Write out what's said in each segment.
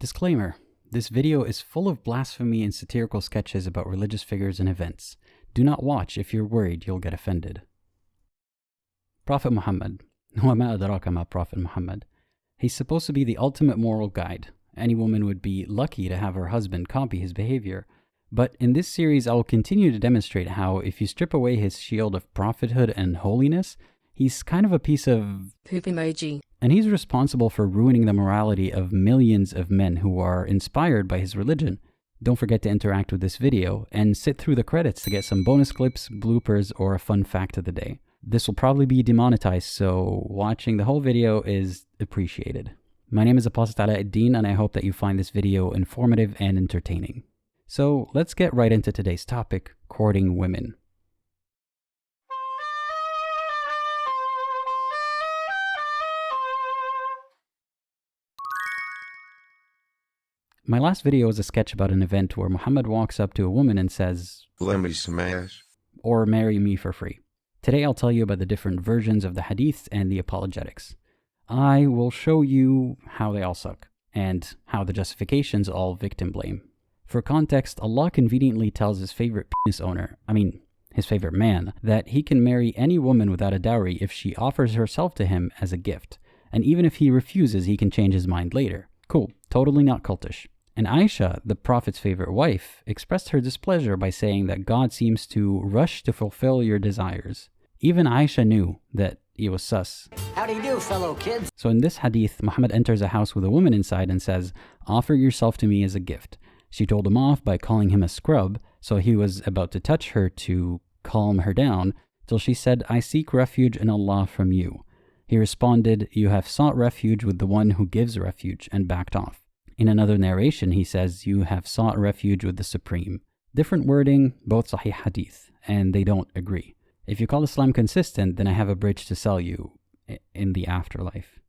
Disclaimer: this video is full of blasphemy and satirical sketches about religious figures and events. Do not watch if you're worried you'll get offended. Prophet Muhammad. وَمَا أَدْرَاكَ مَا Prophet Muhammad. He's supposed to be the ultimate moral guide. Any woman would be lucky to have her husband copy his behavior. But in this series, I will continue to demonstrate how, if you strip away his shield of prophethood and holiness, he's kind of a piece of poop emoji. And he's responsible for ruining the morality of millions of men who are inspired by his religion. Don't forget to interact with this video and sit through the credits to get some bonus clips, bloopers, or a fun fact of the day. This will probably be demonetized, so watching the whole video is appreciated. My name is Apostate Aladdin, and I hope that you find this video informative and entertaining. So let's get right into today's topic, courting women. My last video was a sketch about an event where Muhammad walks up to a woman and says, "Let me smash," or "marry me for free." Today I'll tell you about the different versions of the hadiths and the apologetics. I will show you how they all suck, and how the justifications all victim blame. For context, Allah conveniently tells his favorite penis owner, his favorite man, that he can marry any woman without a dowry if she offers herself to him as a gift. And even if he refuses, he can change his mind later. Cool, totally not cultish. And Aisha, the Prophet's favorite wife, expressed her displeasure by saying that God seems to rush to fulfill your desires. Even Aisha knew that he was sus. How do you do, fellow kids? So in this hadith, Muhammad enters a house with a woman inside and says, "Offer yourself to me as a gift." She told him off by calling him a scrub, so he was about to touch her to calm her down, till she said, "I seek refuge in Allah from you." He responded, "You have sought refuge with the one who gives refuge," and backed off. In another narration, he says, "You have sought refuge with the Supreme." Different wording, both Sahih Hadith, and they don't agree. If you call Islam consistent, then I have a bridge to sell you in the afterlife.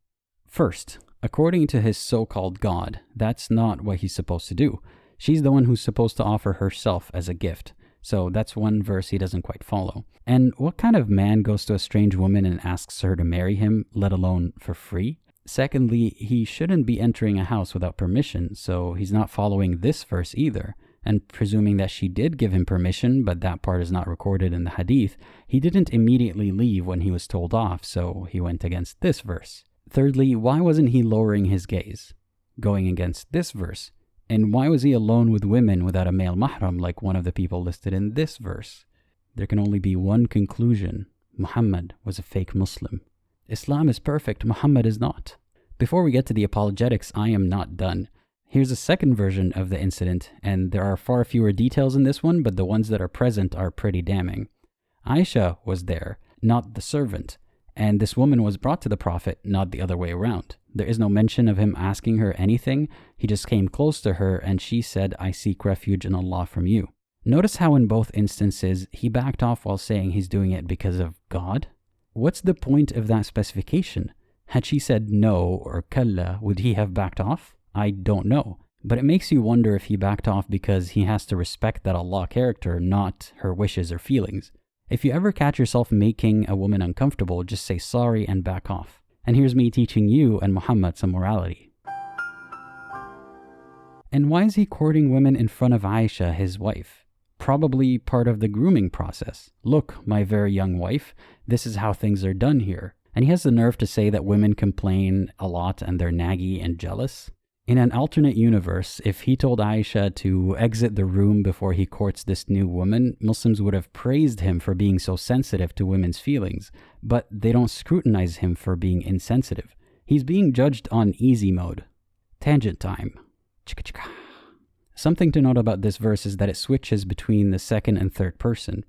First, according to his so-called God, that's not what he's supposed to do. She's the one who's supposed to offer herself as a gift. So that's one verse he doesn't quite follow. And what kind of man goes to a strange woman and asks her to marry him, let alone for free? Secondly, he shouldn't be entering a house without permission, so he's not following this verse either. And presuming that she did give him permission, but that part is not recorded in the hadith, he didn't immediately leave when he was told off, so he went against this verse. Thirdly, why wasn't he lowering his gaze, going against this verse? And why was he alone with women without a male mahram like one of the people listed in this verse? There can only be one conclusion. Muhammad was a fake Muslim. Islam is perfect, Muhammad is not. Before we get to the apologetics, I am not done. Here's a second version of the incident, and there are far fewer details in this one, but the ones that are present are pretty damning. Aisha was there, not the servant, and this woman was brought to the Prophet, not the other way around. There is no mention of him asking her anything. He just came close to her, and she said, "I seek refuge in Allah from you." Notice how in both instances, he backed off while saying he's doing it because of God? What's the point of that specification? Had she said no or kalla, would he have backed off? I don't know. But it makes you wonder if he backed off because he has to respect that Allah character, not her wishes or feelings. If you ever catch yourself making a woman uncomfortable, just say sorry and back off. And here's me teaching you and Muhammad some morality. And why is he courting women in front of Aisha, his wife? Probably part of the grooming process. "Look, my very young wife, this is how things are done here." And he has the nerve to say that women complain a lot and they're naggy and jealous. In an alternate universe, if he told Aisha to exit the room before he courts this new woman, Muslims would have praised him for being so sensitive to women's feelings, but they don't scrutinize him for being insensitive. He's being judged on easy mode. Tangent time. Chicka-chicka. Something to note about this verse is that it switches between the second and third person.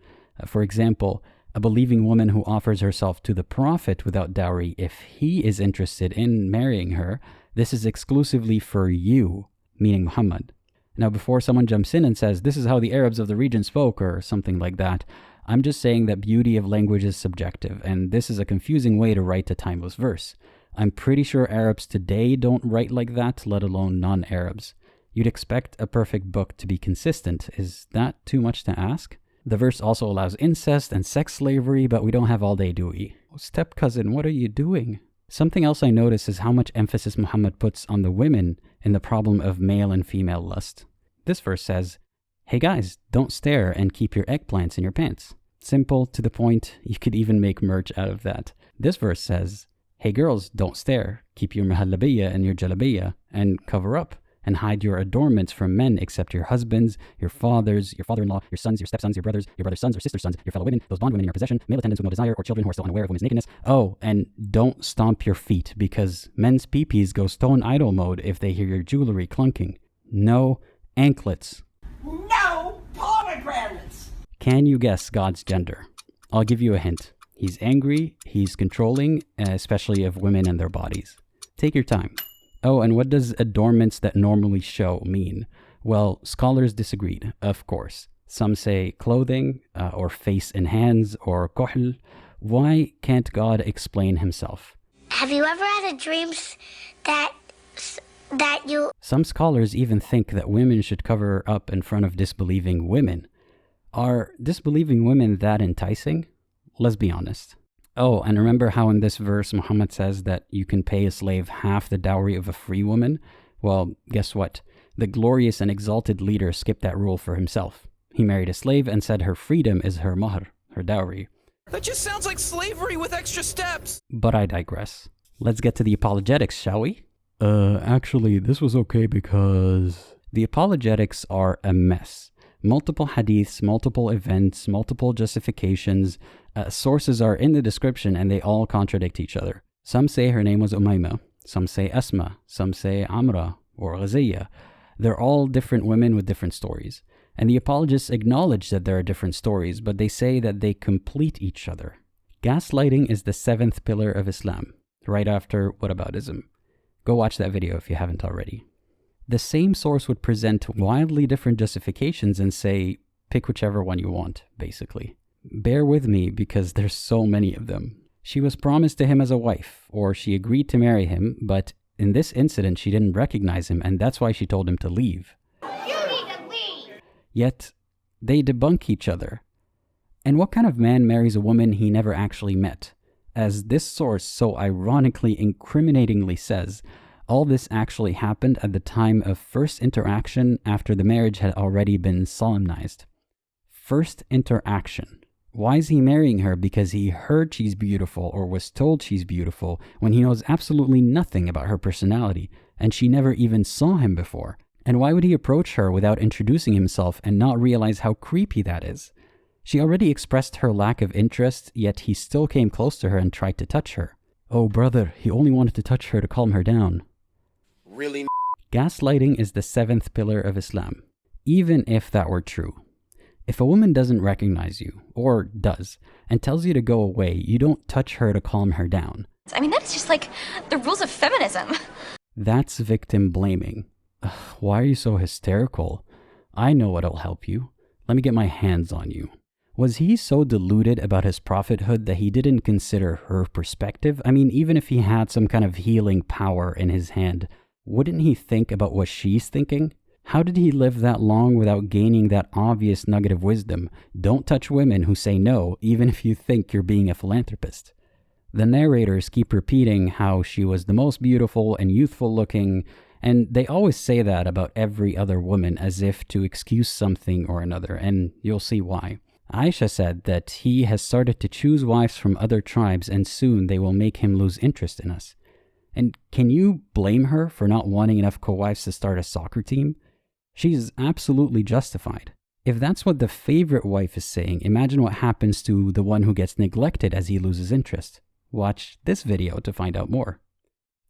For example, a believing woman who offers herself to the Prophet without dowry, if he is interested in marrying her, this is exclusively for you, meaning Muhammad. Now, before someone jumps in and says, "This is how the Arabs of the region spoke," or something like that, I'm just saying that beauty of language is subjective, and this is a confusing way to write a timeless verse. I'm pretty sure Arabs today don't write like that, let alone non-Arabs. You'd expect a perfect book to be consistent. Is that too much to ask? The verse also allows incest and sex slavery, but we don't have all day, do we? Step cousin, what are you doing? Something else I notice is how much emphasis Muhammad puts on the women in the problem of male and female lust. This verse says, "Hey guys, don't stare and keep your eggplants in your pants." Simple, to the point, you could even make merch out of that. This verse says, "Hey girls, don't stare, keep your mahallabiyya and your jalabiyya, and cover up, and hide your adornments from men except your husbands, your fathers, your father-in-law, your sons, your stepsons, your brother's sons or sister's sons, your fellow women, those bondwomen in your possession, male attendants with no desire, or children who are still unaware of women's nakedness. Oh, and don't stomp your feet, because men's peepees go stone idol mode if they hear your jewelry clunking. No anklets. No pomegranates." Can you guess God's gender? I'll give you a hint. He's angry, he's controlling, especially of women and their bodies. Take your time. Oh, and what does adornments that normally show mean? Well, scholars disagreed, of course. Some say clothing, or face and hands, or kohl. Why can't God explain himself? Have you ever had a dream that you... Some scholars even think that women should cover up in front of disbelieving women. Are disbelieving women that enticing? Let's be honest. Oh, and remember how in this verse Muhammad says that you can pay a slave half the dowry of a free woman? Well, guess what? The glorious and exalted leader skipped that rule for himself. He married a slave and said her freedom is her mahr, her dowry. That just sounds like slavery with extra steps. But I digress. Let's get to the apologetics, shall we? Actually, this was okay because... The apologetics are a mess. Multiple hadiths, multiple events, multiple justifications. Sources are in the description and they all contradict each other. Some say her name was Umayma. Some say Asma. Some say Amra or Ghaziyya. They're all different women with different stories. And the apologists acknowledge that there are different stories, but they say that they complete each other. Gaslighting is the 7th pillar of Islam, right after whataboutism. Go watch that video if you haven't already. The same source would present wildly different justifications and say, pick whichever one you want, basically. Bear with me because there's so many of them. She was promised to him as a wife, or she agreed to marry him, but in this incident she didn't recognize him and that's why she told him to leave. You need to leave! Yet, they debunk each other. And what kind of man marries a woman he never actually met? As this source so ironically, incriminatingly says, all this actually happened at the time of first interaction after the marriage had already been solemnized. First interaction. Why is he marrying her? Because he heard she's beautiful or was told she's beautiful when he knows absolutely nothing about her personality and she never even saw him before. And why would he approach her without introducing himself and not realize how creepy that is? She already expressed her lack of interest, yet he still came close to her and tried to touch her. Oh brother, he only wanted to touch her to calm her down. Really? Gaslighting is the 7th pillar of Islam, even if that were true. If a woman doesn't recognize you, or does, and tells you to go away, you don't touch her to calm her down. I mean, that's just like the rules of feminism. That's victim blaming. Ugh, why are you so hysterical? I know what'll help you. Let me get my hands on you. Was he so deluded about his prophethood that he didn't consider her perspective? I mean, even if he had some kind of healing power in his hand, wouldn't he think about what she's thinking? How did he live that long without gaining that obvious nugget of wisdom? Don't touch women who say no, even if you think you're being a philanthropist. The narrators keep repeating how she was the most beautiful and youthful looking, and they always say that about every other woman as if to excuse something or another, and you'll see why. Aisha said that he has started to choose wives from other tribes and soon they will make him lose interest in us. And can you blame her for not wanting enough co-wives to start a soccer team? She's absolutely justified. If that's what the favorite wife is saying, imagine what happens to the one who gets neglected as he loses interest. Watch this video to find out more.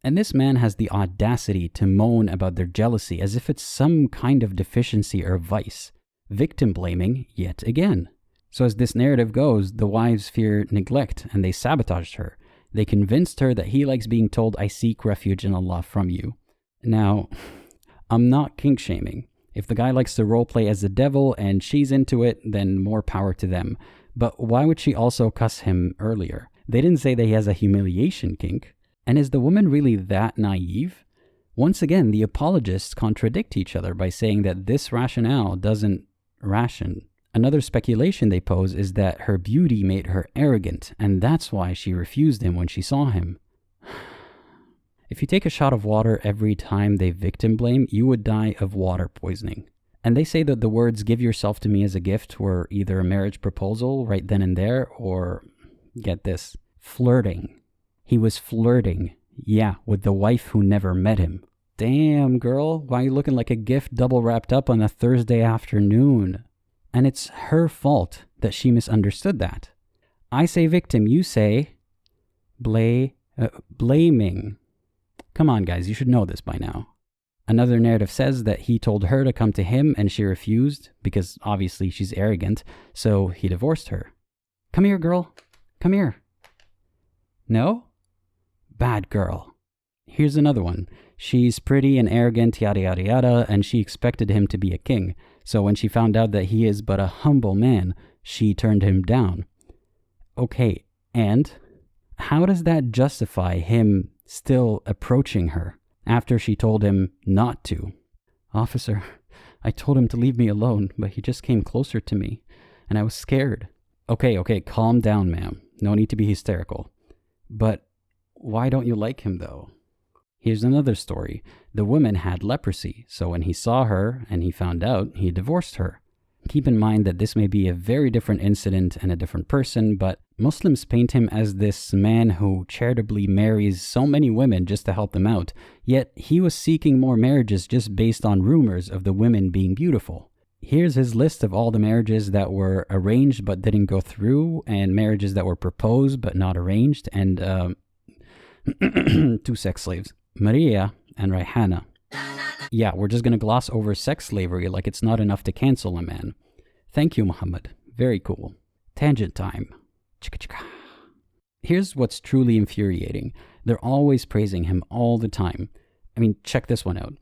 And this man has the audacity to moan about their jealousy as if it's some kind of deficiency or vice. Victim blaming yet again. So as this narrative goes, the wives fear neglect and they sabotaged her. They convinced her that he likes being told, I seek refuge in Allah from you. Now, I'm not kink shaming. If the guy likes to roleplay as the devil and she's into it, then more power to them. But why would she also cuss him earlier? They didn't say that he has a humiliation kink. And is the woman really that naive? Once again, the apologists contradict each other by saying that this rationale doesn't ration. Another speculation they pose is that her beauty made her arrogant, and that's why she refused him when she saw him. If you take a shot of water every time they victim blame, you would die of water poisoning. And they say that the words "give yourself to me as a gift" were either a marriage proposal right then and there, or, get this, flirting. He was flirting, yeah, with the wife who never met him. Damn, girl, why are you looking like a gift double wrapped up on a Thursday afternoon? And it's her fault that she misunderstood that. I say victim, you say blaming. Come on, guys, you should know this by now. Another narrative says that he told her to come to him and she refused because obviously she's arrogant, so he divorced her. Come here, girl. Come here. No? Bad girl. Here's another one. She's pretty and arrogant, yada yada yada, and she expected him to be a king. So when she found out that he is but a humble man, she turned him down. Okay, and how does that justify him still approaching her after she told him not to? Officer, I told him to leave me alone, but he just came closer to me, and I was scared. Okay, calm down, ma'am. No need to be hysterical. But why don't you like him, though? Here's another story. The woman had leprosy, so when he saw her and he found out, he divorced her. Keep in mind that this may be a very different incident and a different person, but Muslims paint him as this man who charitably marries so many women just to help them out, yet he was seeking more marriages just based on rumors of the women being beautiful. Here's his list of all the marriages that were arranged but didn't go through, and marriages that were proposed but not arranged, and 2 sex slaves, Maria and Rayhana. Yeah, we're just going to gloss over sex slavery like it's not enough to cancel a man. Thank you, Muhammad. Very cool. Tangent time. Here's what's truly infuriating. They're always praising him all the time. I mean, check this one out.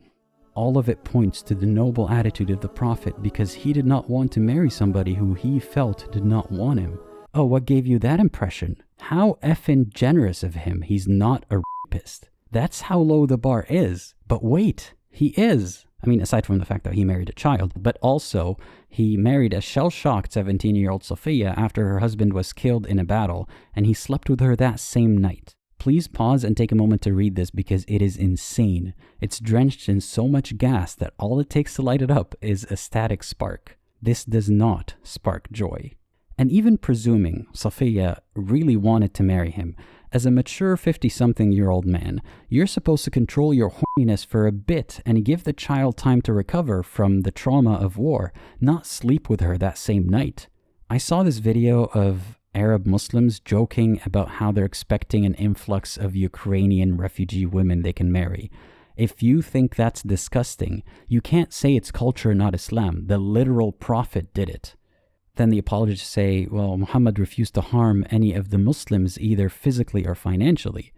All of it points to the noble attitude of the Prophet because he did not want to marry somebody who he felt did not want him. Oh, what gave you that impression? How effing generous of him. He's not a rapist. That's how low the bar is. But wait, he is. I mean, aside from the fact that he married a child, but also he married a shell-shocked 17-year-old Safiya after her husband was killed in a battle, and he slept with her that same night. Please pause and take a moment to read this because it is insane. It's drenched in so much gas that all it takes to light it up is a static spark. This does not spark joy. And even presuming Safiya really wanted to marry him, as a mature 50-something-year-old man, you're supposed to control your horniness for a bit and give the child time to recover from the trauma of war, not sleep with her that same night. I saw this video of Arab Muslims joking about how they're expecting an influx of Ukrainian refugee women they can marry. If you think that's disgusting, you can't say it's culture, not Islam. The literal Prophet did it. Then the apologists say, well, Muhammad refused to harm any of the Muslims either physically or financially.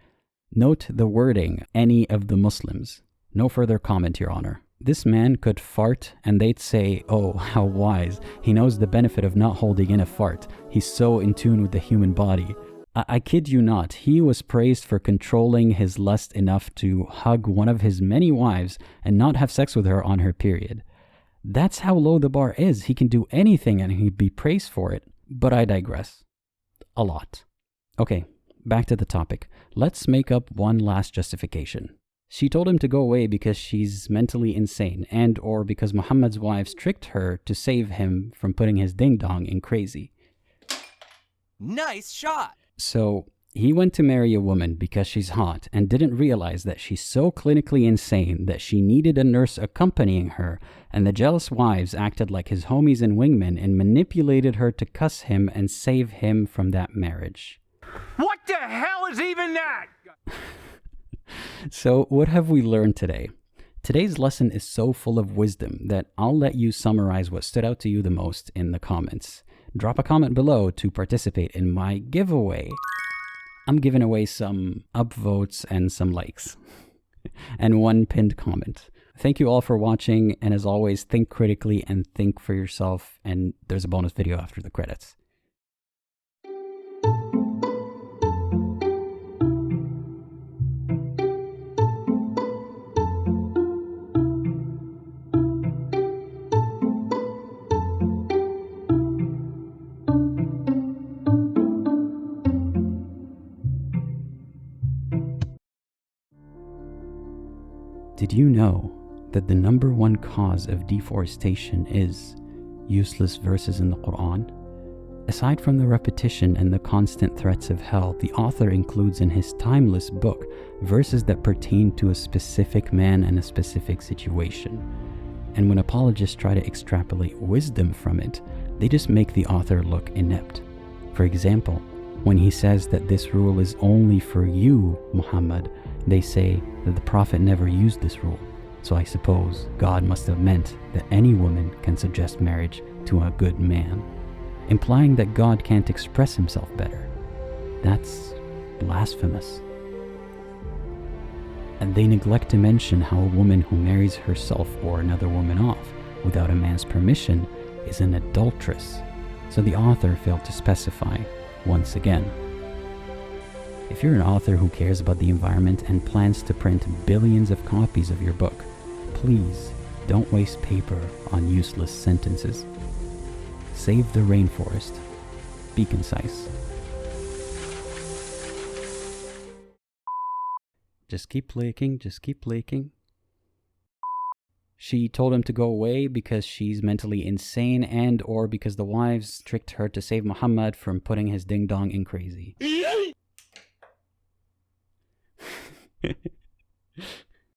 Note the wording, any of the Muslims. No further comment, Your Honor. This man could fart and they'd say, oh, how wise. He knows the benefit of not holding in a fart. He's so in tune with the human body. I kid you not, he was praised for controlling his lust enough to hug one of his many wives and not have sex with her on her period. That's how low the bar is. He can do anything and he'd be praised for it. But I digress. A lot. Okay, back to the topic. Let's make up one last justification. She told him to go away because she's mentally insane and or because Muhammad's wives tricked her to save him from putting his ding-dong in crazy. Nice shot! So he went to marry a woman because she's hot and didn't realize that she's so clinically insane that she needed a nurse accompanying her, and the jealous wives acted like his homies and wingmen and manipulated her to cuss him and save him from that marriage. What the hell is even that? So what have we learned today? Today's lesson is so full of wisdom that I'll let you summarize what stood out to you the most in the comments. Drop a comment below to participate in my giveaway. I'm giving away some upvotes and some likes. And one pinned comment. Thank you all for watching, and as always, think critically and think for yourself, and there's a bonus video after the credits. Did you know that the number one cause of deforestation is useless verses in the Quran? Aside from the repetition and the constant threats of hell, the author includes in his timeless book verses that pertain to a specific man and a specific situation. And when apologists try to extrapolate wisdom from it, they just make the author look inept. For example, when he says that this rule is only for you, Muhammad, they say that the Prophet never used this rule. So I suppose God must have meant that any woman can suggest marriage to a good man, implying that God can't express himself better. That's blasphemous. And they neglect to mention how a woman who marries herself or another woman off without a man's permission is an adulteress. So the author failed to specify once again. If you're an author who cares about the environment and plans to print billions of copies of your book, please don't waste paper on useless sentences. Save the rainforest. Be concise. Just keep leaking, just keep leaking. She told him to go away because she's mentally insane and or because the wives tricked her to save Muhammad from putting his ding-dong in crazy.